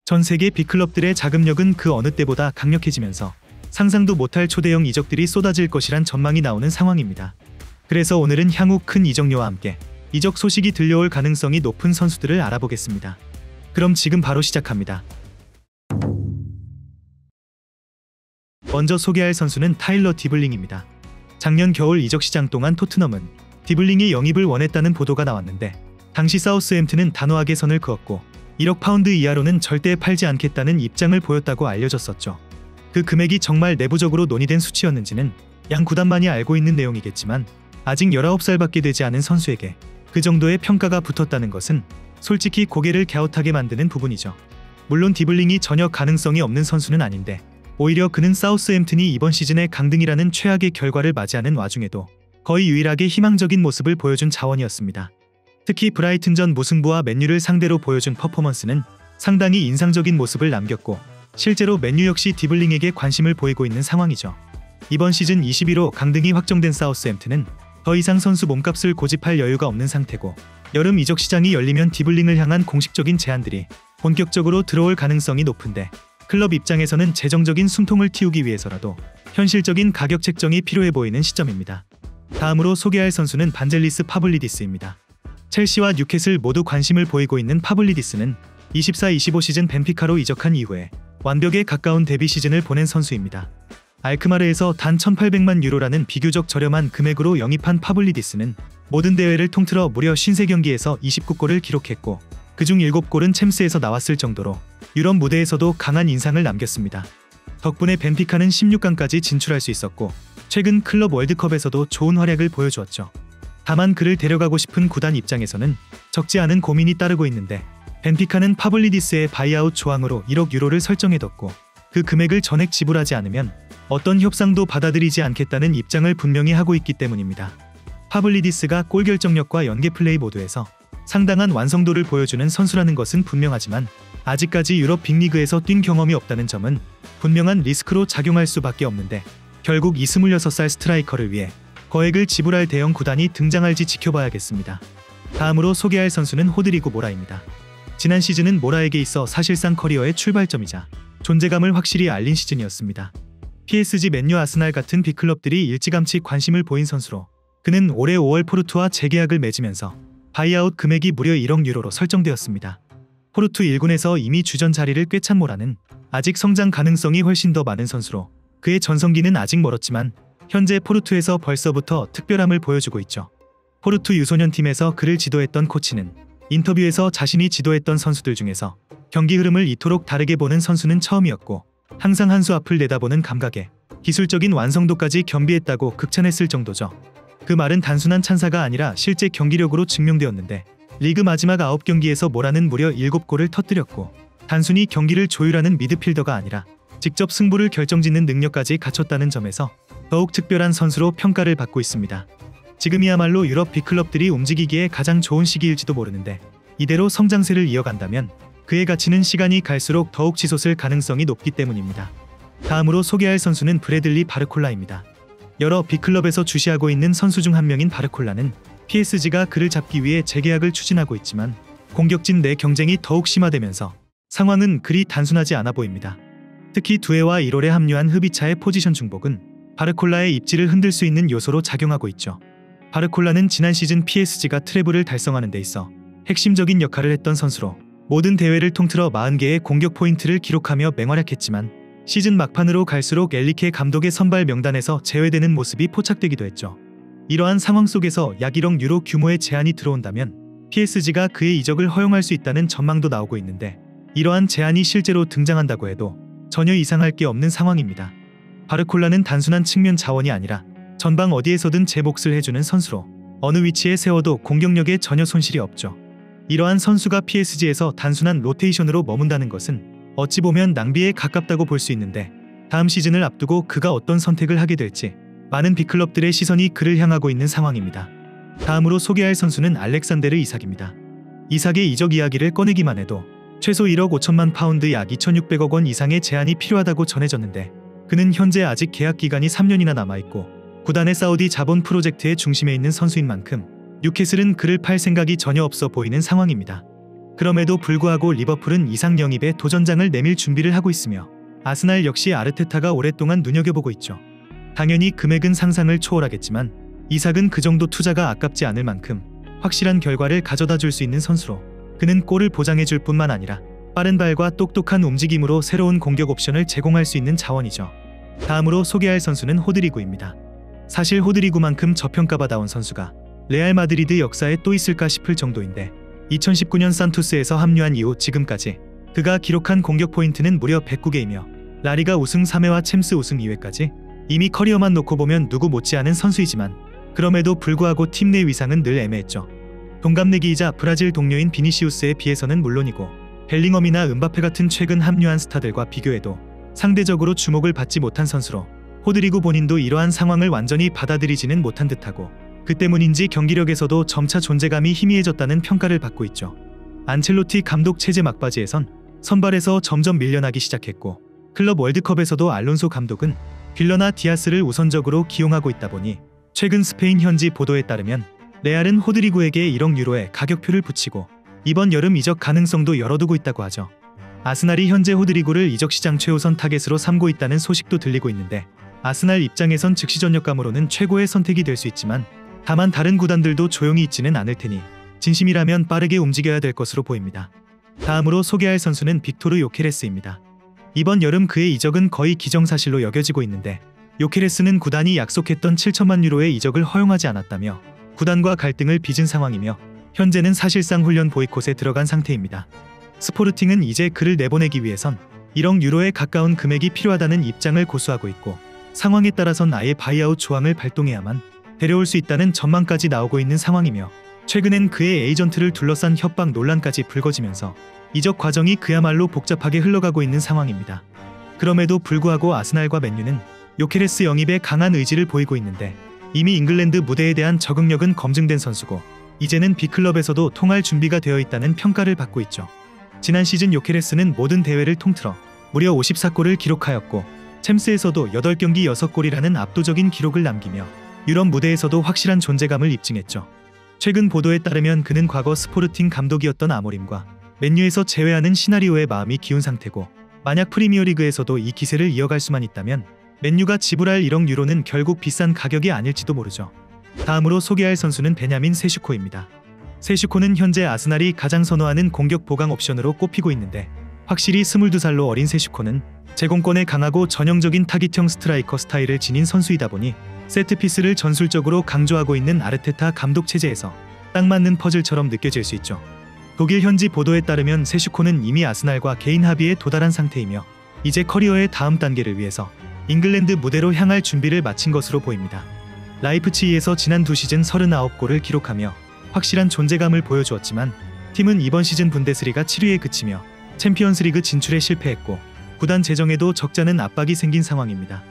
전 세계 빅클럽들의 자금력은 그 어느 때보다 강력해지면서 상상도 못할 초대형 이적들이 쏟아질 것이란 전망이 나오는 상황입니다. 그래서 오늘은 향후 큰 이적료와 함께 이적 소식이 들려올 가능성이 높은 선수들을 알아보겠습니다. 그럼 지금 바로 시작합니다. 먼저 소개할 선수는 타일러 디블링입니다. 작년 겨울 이적 시장 동안 토트넘은 디블링의 영입을 원했다는 보도가 나왔는데 당시 사우스햄튼은 단호하게 선을 그었고 1억 파운드 이하로는 절대 팔지 않겠다는 입장을 보였다고 알려졌었죠. 그 금액이 정말 내부적으로 논의된 수치였는지는 양 구단만이 알고 있는 내용이겠지만 아직 19살밖에 되지 않은 선수에게 그 정도의 평가가 붙었다는 것은 솔직히 고개를 갸웃하게 만드는 부분이죠. 물론 디블링이 전혀 가능성이 없는 선수는 아닌데 오히려 그는 사우스햄튼이 이번 시즌의 강등이라는 최악의 결과를 맞이하는 와중에도 거의 유일하게 희망적인 모습을 보여준 자원이었습니다. 특히 브라이튼전 무승부와 맨유를 상대로 보여준 퍼포먼스는 상당히 인상적인 모습을 남겼고 실제로 맨유 역시 디블링에게 관심을 보이고 있는 상황이죠. 이번 시즌 21호 강등이 확정된 사우스햄튼은 더 이상 선수 몸값을 고집할 여유가 없는 상태고 여름 이적 시장이 열리면 디블링을 향한 공식적인 제안들이 본격적으로 들어올 가능성이 높은데 클럽 입장에서는 재정적인 숨통을 틔우기 위해서라도 현실적인 가격 책정이 필요해 보이는 시점입니다. 다음으로 소개할 선수는 반젤리스 파블리디스입니다. 첼시와 뉴캐슬 모두 관심을 보이고 있는 파블리디스는 24-25 시즌 벤피카로 이적한 이후에 완벽에 가까운 데뷔 시즌을 보낸 선수입니다. 알크마르에서 단 1,800만 유로라는 비교적 저렴한 금액으로 영입한 파블리디스는 모든 대회를 통틀어 무려 53경기에서 29골을 기록했고 그중 7골은 챔스에서 나왔을 정도로 유럽 무대에서도 강한 인상을 남겼습니다. 덕분에 벤피카는 16강까지 진출할 수 있었고 최근 클럽 월드컵에서도 좋은 활약을 보여주었죠. 다만 그를 데려가고 싶은 구단 입장에서는 적지 않은 고민이 따르고 있는데 벤피카는 파블리디스의 바이아웃 조항으로 1억 유로를 설정해뒀고 그 금액을 전액 지불하지 않으면 어떤 협상도 받아들이지 않겠다는 입장을 분명히 하고 있기 때문입니다. 파블리디스가 골 결정력과 연계 플레이 모두에서 상당한 완성도를 보여주는 선수라는 것은 분명하지만 아직까지 유럽 빅리그에서 뛴 경험이 없다는 점은 분명한 리스크로 작용할 수밖에 없는데 결국 이 26살 스트라이커를 위해 거액을 지불할 대형 구단이 등장할지 지켜봐야겠습니다. 다음으로 소개할 선수는 호드리고 모라입니다. 지난 시즌은 모라에게 있어 사실상 커리어의 출발점이자 존재감을 확실히 알린 시즌이었습니다. PSG, 맨유, 아스날 같은 빅클럽들이 일찌감치 관심을 보인 선수로 그는 올해 5월 포르투와 재계약을 맺으면서 바이아웃 금액이 무려 1억 유로로 설정되었습니다. 포르투 1군에서 이미 주전 자리를 꿰찬 모라는 아직 성장 가능성이 훨씬 더 많은 선수로 그의 전성기는 아직 멀었지만 현재 포르투에서 벌써부터 특별함을 보여주고 있죠. 포르투 유소년 팀에서 그를 지도했던 코치는 인터뷰에서 자신이 지도했던 선수들 중에서 경기 흐름을 이토록 다르게 보는 선수는 처음이었고 항상 한 수 앞을 내다보는 감각에 기술적인 완성도까지 겸비했다고 극찬했을 정도죠. 그 말은 단순한 찬사가 아니라 실제 경기력으로 증명되었는데 리그 마지막 9경기에서 모라는 무려 7골을 터뜨렸고 단순히 경기를 조율하는 미드필더가 아니라 직접 승부를 결정짓는 능력까지 갖췄다는 점에서 더욱 특별한 선수로 평가를 받고 있습니다. 지금이야말로 유럽 빅클럽들이 움직이기에 가장 좋은 시기일지도 모르는데 이대로 성장세를 이어간다면 그의 가치는 시간이 갈수록 더욱 치솟을 가능성이 높기 때문입니다. 다음으로 소개할 선수는 브래들리 바르콜라입니다. 여러 빅클럽에서 주시하고 있는 선수 중 한 명인 바르콜라는 PSG가 그를 잡기 위해 재계약을 추진하고 있지만 공격진 내 경쟁이 더욱 심화되면서 상황은 그리 단순하지 않아 보입니다. 특히 2회와 1월에 합류한 흐비차의 포지션 중복은 바르콜라의 입지를 흔들 수 있는 요소로 작용하고 있죠. 바르콜라는 지난 시즌 PSG가 트래블을 달성하는 데 있어 핵심적인 역할을 했던 선수로 모든 대회를 통틀어 40개의 공격 포인트를 기록하며 맹활약했지만 시즌 막판으로 갈수록 엘리케 감독의 선발 명단에서 제외되는 모습이 포착되기도 했죠. 이러한 상황 속에서 약 1억 유로 규모의 제안이 들어온다면 PSG가 그의 이적을 허용할 수 있다는 전망도 나오고 있는데 이러한 제안이 실제로 등장한다고 해도 전혀 이상할 게 없는 상황입니다. 바르콜라는 단순한 측면 자원이 아니라 전방 어디에서든 제 몫을 해주는 선수로 어느 위치에 세워도 공격력에 전혀 손실이 없죠. 이러한 선수가 PSG에서 단순한 로테이션으로 머문다는 것은 어찌 보면 낭비에 가깝다고 볼 수 있는데 다음 시즌을 앞두고 그가 어떤 선택을 하게 될지 많은 빅클럽들의 시선이 그를 향하고 있는 상황입니다. 다음으로 소개할 선수는 알렉산데르 이삭입니다. 이삭의 이적 이야기를 꺼내기만 해도 최소 1억 5천만 파운드 약 2,600억 원 이상의 제안이 필요하다고 전해졌는데 그는 현재 아직 계약 기간이 3년이나 남아있고 구단의 사우디 자본 프로젝트의 중심에 있는 선수인 만큼 뉴캐슬은 그를 팔 생각이 전혀 없어 보이는 상황입니다. 그럼에도 불구하고 리버풀은 이상 영입에 도전장을 내밀 준비를 하고 있으며 아스날 역시 아르테타가 오랫동안 눈여겨보고 있죠. 당연히 금액은 상상을 초월하겠지만 이삭은 그 정도 투자가 아깝지 않을 만큼 확실한 결과를 가져다 줄 수 있는 선수로 그는 골을 보장해 줄 뿐만 아니라 빠른 발과 똑똑한 움직임으로 새로운 공격 옵션을 제공할 수 있는 자원이죠. 다음으로 소개할 선수는 호드리구입니다. 사실 호드리구만큼 저평가받아온 선수가 레알 마드리드 역사에 또 있을까 싶을 정도인데 2019년 산투스에서 합류한 이후 지금까지 그가 기록한 공격 포인트는 무려 109개이며 라리가 우승 3회와 챔스 우승 2회까지 이미 커리어만 놓고 보면 누구 못지않은 선수이지만 그럼에도 불구하고 팀 내 위상은 늘 애매했죠. 동갑내기이자 브라질 동료인 비니시우스에 비해서는 물론이고 벨링엄이나 은바페 같은 최근 합류한 스타들과 비교해도 상대적으로 주목을 받지 못한 선수로 호드리구 본인도 이러한 상황을 완전히 받아들이지는 못한 듯하고 그 때문인지 경기력에서도 점차 존재감이 희미해졌다는 평가를 받고 있죠. 안첼로티 감독 체제 막바지에선 선발에서 점점 밀려나기 시작했고 클럽 월드컵에서도 알론소 감독은 빌러나 디아스를 우선적으로 기용하고 있다 보니 최근 스페인 현지 보도에 따르면 레알은 호드리구에게 1억 유로의 가격표를 붙이고 이번 여름 이적 가능성도 열어두고 있다고 하죠. 아스날이 현재 호드리구를 이적 시장 최우선 타겟으로 삼고 있다는 소식도 들리고 있는데 아스날 입장에선 즉시 전력감으로는 최고의 선택이 될 수 있지만 다만 다른 구단들도 조용히 있지는 않을 테니 진심이라면 빠르게 움직여야 될 것으로 보입니다. 다음으로 소개할 선수는 빅토르 요케레스입니다. 이번 여름 그의 이적은 거의 기정사실로 여겨지고 있는데 요케레스는 구단이 약속했던 7천만 유로의 이적을 허용하지 않았다며 구단과 갈등을 빚은 상황이며 현재는 사실상 훈련 보이콧에 들어간 상태입니다. 스포르팅은 이제 그를 내보내기 위해선 1억 유로에 가까운 금액이 필요하다는 입장을 고수하고 있고 상황에 따라선 아예 바이아웃 조항을 발동해야만 데려올 수 있다는 전망까지 나오고 있는 상황이며 최근엔 그의 에이전트를 둘러싼 협박 논란까지 불거지면서 이적 과정이 그야말로 복잡하게 흘러가고 있는 상황입니다. 그럼에도 불구하고 아스날과 맨유는 요케레스 영입에 강한 의지를 보이고 있는데 이미 잉글랜드 무대에 대한 적응력은 검증된 선수고 이제는 B클럽에서도 통할 준비가 되어 있다는 평가를 받고 있죠. 지난 시즌 요케레스는 모든 대회를 통틀어 무려 54골을 기록하였고 챔스에서도 8경기 6골이라는 압도적인 기록을 남기며 유럽 무대에서도 확실한 존재감을 입증했죠. 최근 보도에 따르면 그는 과거 스포르팅 감독이었던 아모림과 맨유에서 제외하는 시나리오에 마음이 기운 상태고 만약 프리미어리그에서도 이 기세를 이어갈 수만 있다면 맨유가 지불할 1억 유로는 결국 비싼 가격이 아닐지도 모르죠. 다음으로 소개할 선수는 베냐민 세슈코입니다. 세슈코는 현재 아스날이 가장 선호하는 공격 보강 옵션으로 꼽히고 있는데 확실히 22살로 어린 세슈코는 제공권에 강하고 전형적인 타깃형 스트라이커 스타일을 지닌 선수이다 보니 세트피스를 전술적으로 강조하고 있는 아르테타 감독 체제에서 딱 맞는 퍼즐처럼 느껴질 수 있죠. 독일 현지 보도에 따르면 세슈코는 이미 아스날과 개인 합의에 도달한 상태이며 이제 커리어의 다음 단계를 위해서 잉글랜드 무대로 향할 준비를 마친 것으로 보입니다. 라이프치히에서 지난 2시즌 39골을 기록하며 확실한 존재감을 보여주었지만 팀은 이번 시즌 분데스리가 7위에 그치며 챔피언스리그 진출에 실패했고 구단 재정에도 적잖은 압박이 생긴 상황입니다.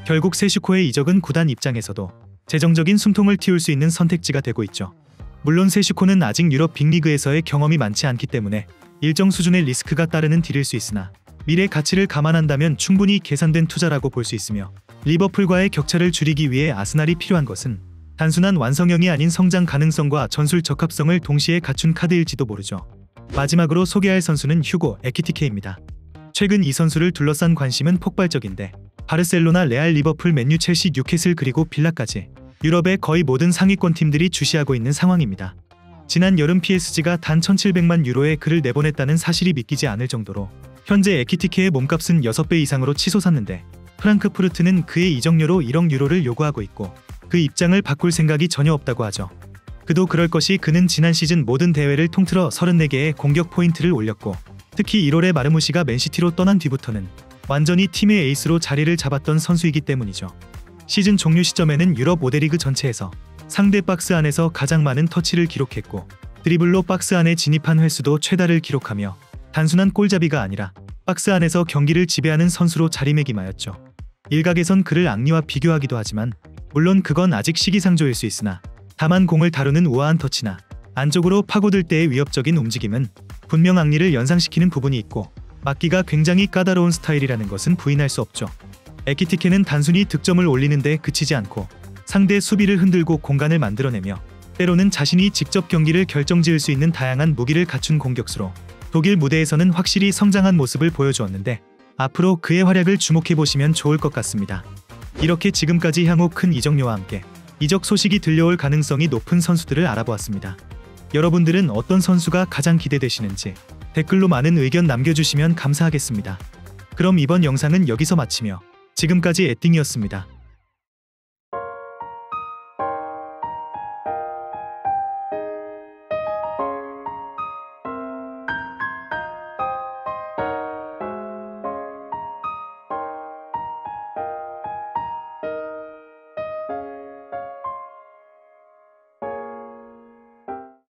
결국 세슈코의 이적은 구단 입장에서도 재정적인 숨통을 틔울 수 있는 선택지가 되고 있죠. 물론 세슈코는 아직 유럽 빅리그에서의 경험이 많지 않기 때문에 일정 수준의 리스크가 따르는 딜일 수 있으나 미래 가치를 감안한다면 충분히 계산된 투자라고 볼 수 있으며 리버풀과의 격차를 줄이기 위해 아스날이 필요한 것은 단순한 완성형이 아닌 성장 가능성과 전술 적합성을 동시에 갖춘 카드일지도 모르죠. 마지막으로 소개할 선수는 휴고 에키티케입니다. 최근 이 선수를 둘러싼 관심은 폭발적인데 바르셀로나, 레알, 리버풀, 맨유, 첼시, 뉴캐슬 그리고 빌라까지 유럽의 거의 모든 상위권 팀들이 주시하고 있는 상황입니다. 지난 여름 PSG가 단 1,700만 유로에 그를 내보냈다는 사실이 믿기지 않을 정도로 현재 에키티케의 몸값은 6배 이상으로 치솟았는데 프랑크푸르트는 그의 이적료로 1억 유로를 요구하고 있고 그 입장을 바꿀 생각이 전혀 없다고 하죠. 그도 그럴 것이 그는 지난 시즌 모든 대회를 통틀어 34개의 공격 포인트를 올렸고 특히 1월에 마르무시가 맨시티로 떠난 뒤부터는 완전히 팀의 에이스로 자리를 잡았던 선수이기 때문이죠. 시즌 종료 시점에는 유럽 5대 리그 전체에서 상대 박스 안에서 가장 많은 터치를 기록했고 드리블로 박스 안에 진입한 횟수도 최다를 기록하며 단순한 골잡이가 아니라 박스 안에서 경기를 지배하는 선수로 자리매김하였죠. 일각에선 그를 앙리와 비교하기도 하지만 물론 그건 아직 시기상조일 수 있으나 다만 공을 다루는 우아한 터치나 안쪽으로 파고들 때의 위협적인 움직임은 분명 앙리를 연상시키는 부분이 있고 막기가 굉장히 까다로운 스타일이라는 것은 부인할 수 없죠. 에키티케는 단순히 득점을 올리는 데 그치지 않고 상대 수비를 흔들고 공간을 만들어내며 때로는 자신이 직접 경기를 결정지을 수 있는 다양한 무기를 갖춘 공격수로 독일 무대에서는 확실히 성장한 모습을 보여주었는데 앞으로 그의 활약을 주목해보시면 좋을 것 같습니다. 이렇게 지금까지 향후 큰 이적료와 함께 이적 소식이 들려올 가능성이 높은 선수들을 알아보았습니다. 여러분들은 어떤 선수가 가장 기대되시는지 댓글로 많은 의견 남겨주시면 감사하겠습니다. 그럼 이번 영상은 여기서 마치며 지금까지 에띵이었습니다.